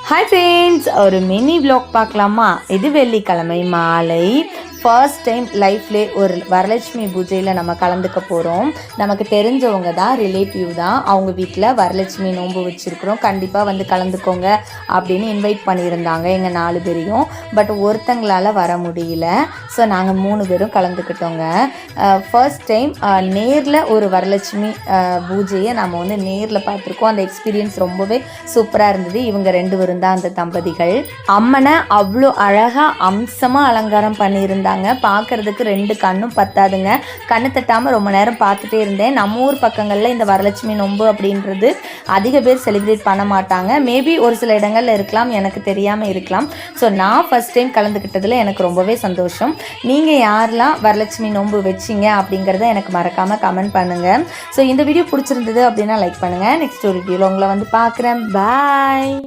Hi friends, ஒரு mini vlog பார்க்கலாமா? இது வெள்ளிக்கிழமை மாலை ஃபர்ஸ்ட் டைம் லைஃப்லே ஒரு வரலட்சுமி பூஜையில் நம்ம கலந்துக்க போகிறோம். நமக்கு தெரிஞ்சவங்க தான், ரிலேட்டிவ் தான். அவங்க வீட்டில் வரலட்சுமி நோன்பு வச்சுருக்குறோம், கண்டிப்பாக வந்து கலந்துக்கோங்க அப்படின்னு இன்வைட் பண்ணியிருந்தாங்க எங்கள் 4 பேரையும். பட் ஒருத்தங்களால் வர முடியல. ஸோ நாங்கள் 3 பேரும் கலந்துக்கிட்டோங்க. ஃபர்ஸ்ட் டைம் நேரில் ஒரு வரலட்சுமி பூஜையை நம்ம வந்து நேரில் பார்த்துருக்கோம். அந்த எக்ஸ்பீரியன்ஸ் ரொம்பவே சூப்பராக இருந்தது. இவங்க 2 பேரும் தான் அந்த தம்பதிகள். அம்மனை அவ்வளோ அழகாக அம்சமாக அலங்காரம் பண்ணியிருந்தாங்க. பார்க்கறதுக்கு 2 கண்ணும் பத்தாதுங்க. கண்ணு தட்டாமல் ரொம்ப நேரம் பார்த்துட்டே இருந்தேன். நம்ம ஊர் பக்கங்களில் இந்த வரலட்சுமி நோன்பு அப்படின்றது அதிக பேர் செலிப்ரேட் பண்ண மாட்டாங்க. மேபி ஒரு சில இடங்களில் இருக்கலாம், எனக்கு தெரியாமல் இருக்கலாம். ஸோ நான் ஃபர்ஸ்ட் டைம் கலந்துக்கிட்டதில் எனக்கு ரொம்பவே சந்தோஷம். நீங்கள் யாரெல்லாம் வரலட்சுமி நோன்பு வச்சிங்க அப்படிங்கிறத எனக்கு மறக்காமல் கமெண்ட் பண்ணுங்கள். ஸோ இந்த வீடியோ பிடிச்சிருந்தது அப்படின்னா லைக் பண்ணுங்கள். நெக்ஸ்ட் ஒரு வீடியோவில் உங்களை வந்து பார்க்குறேன். பாய்.